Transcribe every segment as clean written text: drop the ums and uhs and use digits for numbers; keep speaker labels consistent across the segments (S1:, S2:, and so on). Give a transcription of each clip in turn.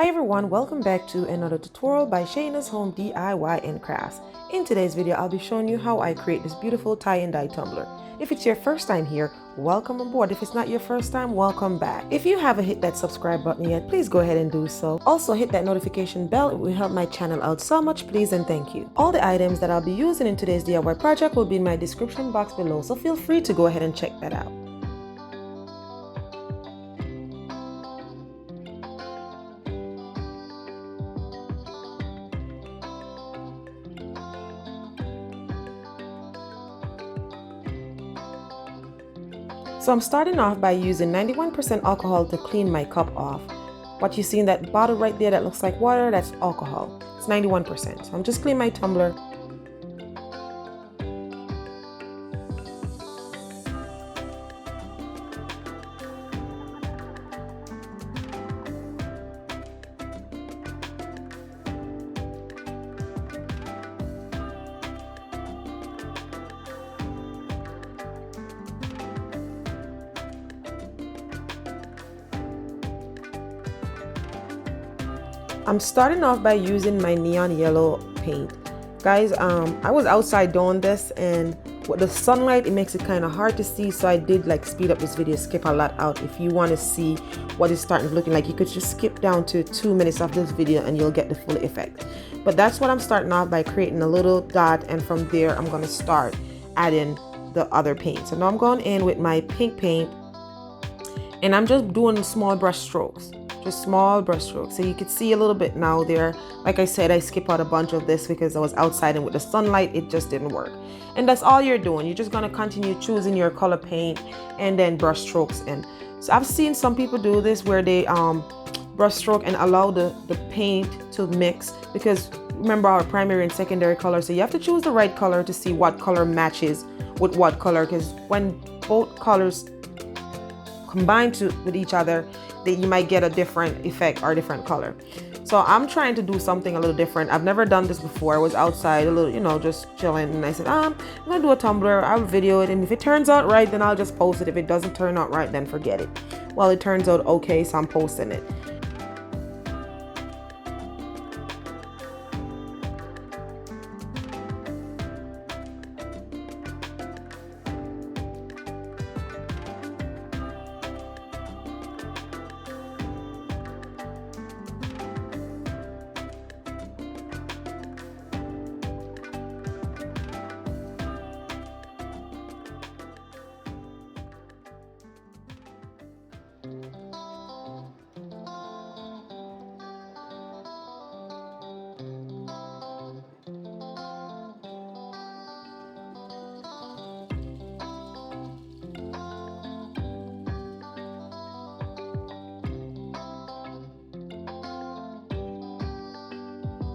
S1: Hi everyone, welcome back to another tutorial by Shayna's Home DIY&Crafts. In today's video, I'll be showing you how I create this beautiful tie and dye tumbler. If it's your first time here, welcome aboard. If it's not your first time, welcome back. If you haven't hit that subscribe button yet, please go ahead and do so. Also hit that notification bell, it will help my channel out so much, please and thank you. All the items that I'll be using in today's DIY project will be in my description box below, so feel free to go ahead and check that out. So I'm starting off by using 91% alcohol to clean my cup off. What you see in that bottle right there that looks like water, that's alcohol. It's 91%. So I'm just cleaning my tumbler. I'm starting off by using my neon yellow paint. Guys, I was outside doing this, and with the sunlight it makes it kind of hard to see, so I did like speed up this video, skip a lot out. If you want to see what it's starting to looking like, you could just skip down to 2 minutes of this video and you'll get the full effect. But that's what I'm starting off by, creating a little dot, and from there I'm going to start adding the other paint. So now I'm going in with my pink paint, and I'm just doing small brush strokes. Just small brush strokes. So you can see a little bit now there. Like I said, I skip out a bunch of this because I was outside and with the sunlight it just didn't work. And that's all you're doing. You're just going to continue choosing your color paint and then brush strokes in. So I've seen some people do this where they brush stroke and allow the paint to mix, because remember our primary and secondary color, so you have to choose the right color to see what color matches with what color, because when both colors combine with each other, that you might get a different effect or different color. So I'm trying to do something a little different. I've never done this before. I was outside a little, just chilling, and I said, I'm gonna do a tumbler. I'll video it, and if it turns out right, then I'll just post it. If it doesn't turn out right, then forget it. Well, it turns out okay, so I'm posting it.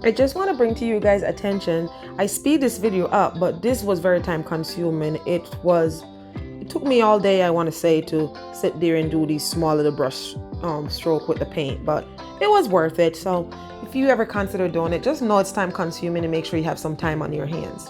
S1: I just want to bring to you guys attention, I speed this video up, but this was very time consuming. It took me all day, I want to say, to sit there and do these small little brush stroke with the paint, but it was worth it. So if you ever consider doing it, just know it's time consuming, and make sure you have some time on your hands.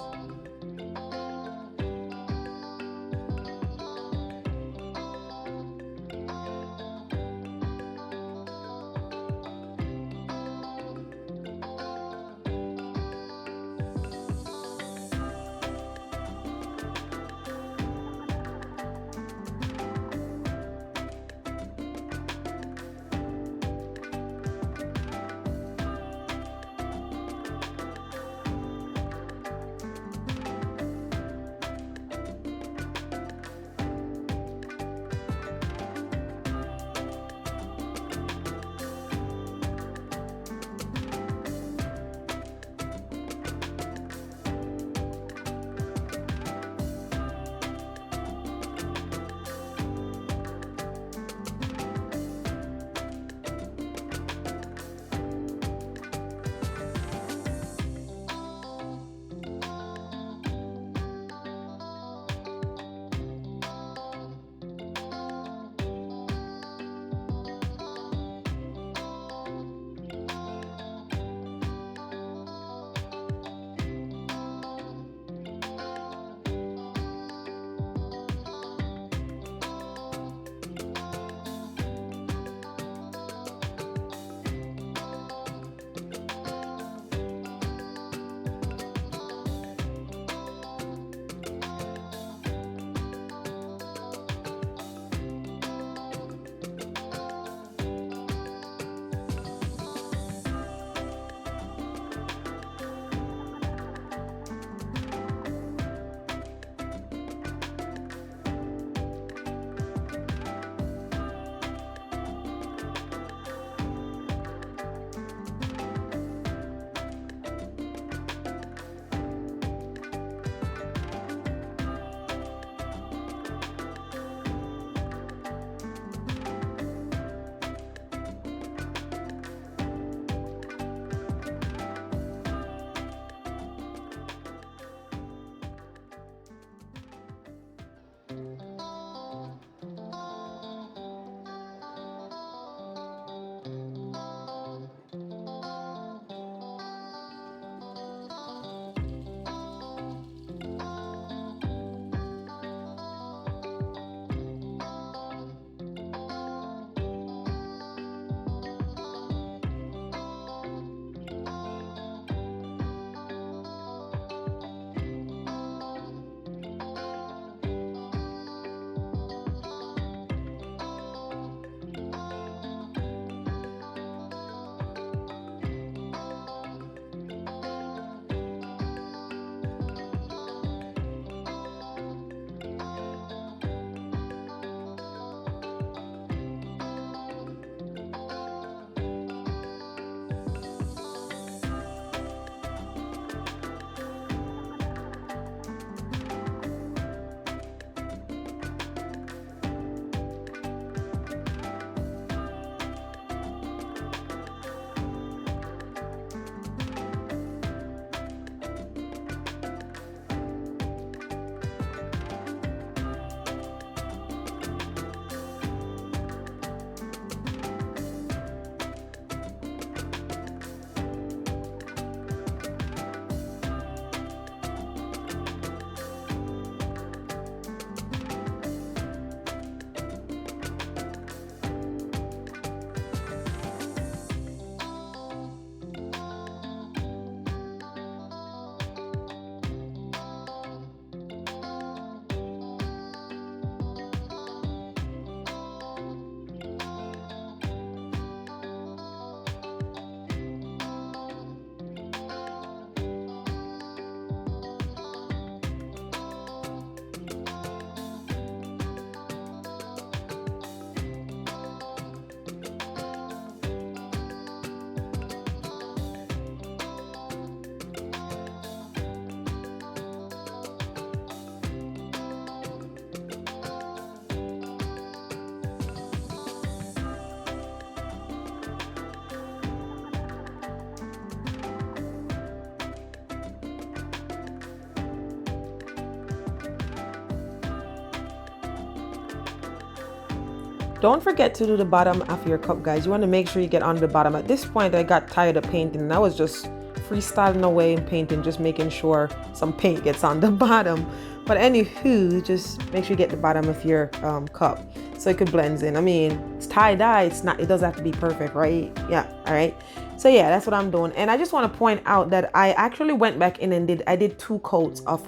S1: Don't forget to do the bottom of your cup, guys. You want to make sure you get on the bottom. At this point, I got tired of painting and I was just freestyling away and painting, just making sure some paint gets on the bottom. But anywho, just make sure you get the bottom of your cup so it could blend in. I mean, it's tie-dye, it doesn't have to be perfect, right? Yeah, all right. So yeah, that's what I'm doing. And I just want to point out that I actually went back in and I did 2 coats of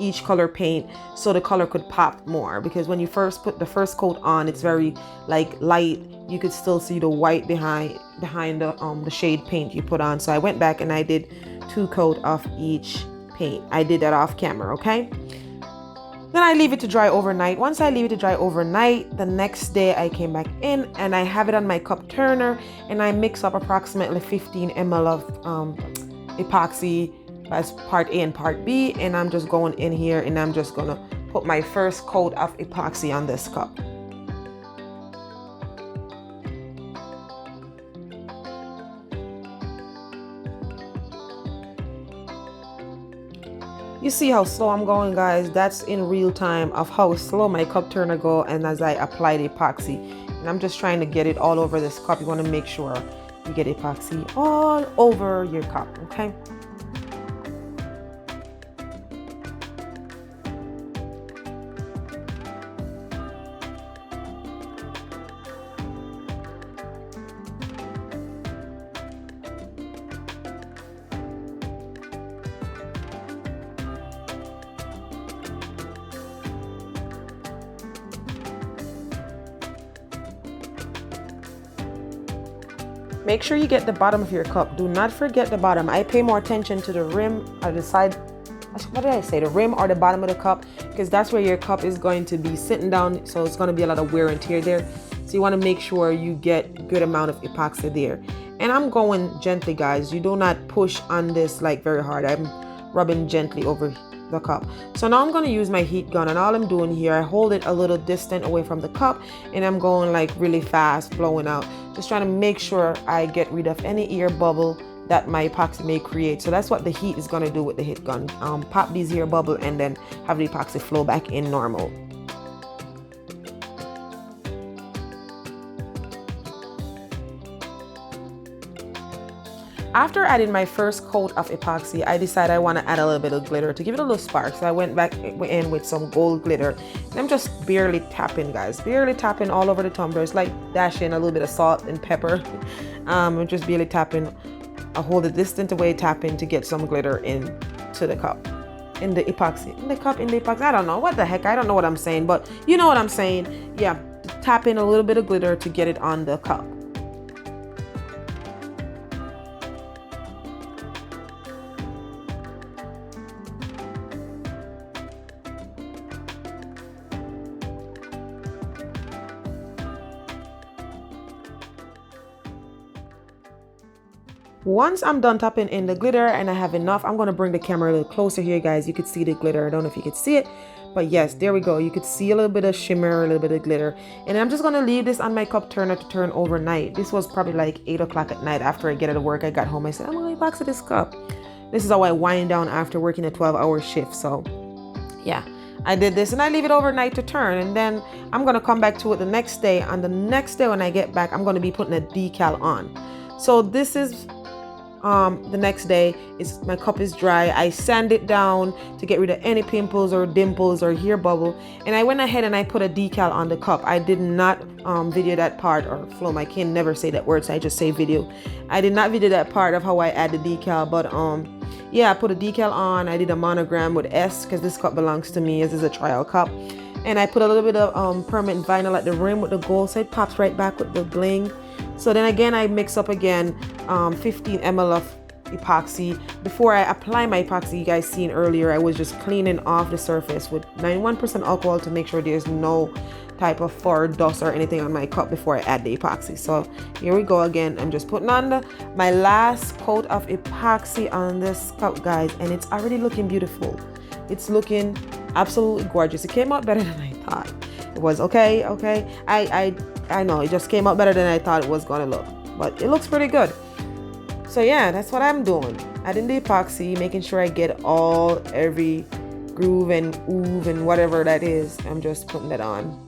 S1: each color paint so the color could pop more, because when you first put the first coat on, it's very like light. You could still see the white behind the shade paint you put on. So I went back and I did 2 coats of each paint. I did that off camera, okay? Then I leave it to dry overnight. Once I leave it to dry overnight, the next day I came back in and I have it on my cup turner and I mix up approximately 15 ml of epoxy as part A and part B, and I'm just going in here and I'm just gonna put my first coat of epoxy on this cup. You see how slow I'm going, guys? That's in real time of how slow my cup turner go and as I apply the epoxy. And I'm just trying to get it all over this cup. You want to make sure you get epoxy all over your cup, okay? Make sure you get the bottom of your cup. Do not forget the bottom. I pay more attention to the rim or the side, what did I say? The rim or the bottom of the cup, because that's where your cup is going to be sitting down. So it's going to be a lot of wear and tear there. So you want to make sure you get good amount of epoxy there. And I'm going gently, guys. You do not push on this like very hard. I'm rubbing gently over the cup. So now I'm going to use my heat gun, and all I'm doing here, I hold it a little distant away from the cup and I'm going like really fast, blowing out, just trying to make sure I get rid of any air bubble that my epoxy may create. So that's what the heat is going to do with the heat gun. Pop these air bubble and then have the epoxy flow back in normal. After adding my first coat of epoxy, I decided I want to add a little bit of glitter to give it a little spark. So I went back in with some gold glitter. And I'm just barely tapping, guys. Barely tapping all over the tumbler. It's like dashing a little bit of salt and pepper. I'm just barely tapping. I hold it distant away, tapping to get some glitter into the cup. In the epoxy. In the cup, in the epoxy. I don't know. What the heck? I don't know what I'm saying. But you know what I'm saying. Yeah. Tap in a little bit of glitter to get it on the cup. Once I'm done tapping in the glitter and I have enough, I'm going to bring the camera a little closer here, guys. You could see the glitter. I don't know if you could see it, but yes, there we go. You could see a little bit of shimmer, a little bit of glitter. And I'm just going to leave this on my cup turner to turn overnight. This was probably like 8 o'clock at night after I get out of work. I got home. I said, I'm going to epoxy this cup. This is how I wind down after working a 12-hour shift. So yeah, I did this and I leave it overnight to turn. And then I'm going to come back to it the next day. And the next day when I get back, I'm going to be putting a decal on. So this is the next day. My cup is dry. I sand it down to get rid of any pimples or dimples or hair bubble, and I went ahead and I put a decal on the cup. I did not video that part, or flow. I can never say that word, so I just say video. I did not video that part of how I add the decal, but yeah, I put a decal on. I did a monogram with S because this cup belongs to me. This is a trial cup. And I put a little bit of permanent vinyl at the rim with the gold, so it pops right back with the bling. So then again, I mix up again 15 ml of epoxy. Before I apply my epoxy, you guys seen earlier, I was just cleaning off the surface with 91% alcohol to make sure there's no type of fur, dust, or anything on my cup before I add the epoxy. So here we go again. I'm just putting on my last coat of epoxy on this cup, guys, and it's already looking beautiful. It's looking absolutely gorgeous. It came out better than I thought it was. Okay. I know it just came out better than I thought it was gonna look, but it looks pretty good. So yeah, that's what I'm doing. Adding the epoxy, making sure I get every groove and oove and whatever that is. I'm just putting it on.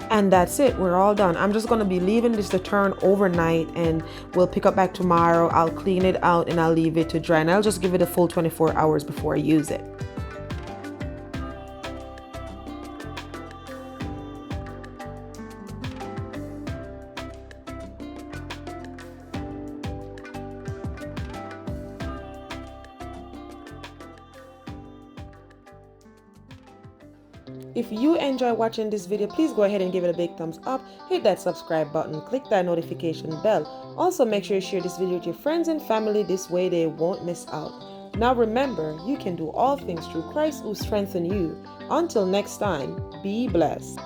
S1: And that's it, we're all done. I'm just gonna be leaving this to turn overnight, and we'll pick up back tomorrow. I'll clean it out and I'll leave it to dry, and I'll just give it a full 24 hours before I use it. If you enjoy watching this video, please go ahead and give it a big thumbs up, hit that subscribe button, click that notification bell. Also, make sure you share this video with your friends and family, this way they won't miss out. Now remember, you can do all things through Christ who strengthens you. Until next time, be blessed.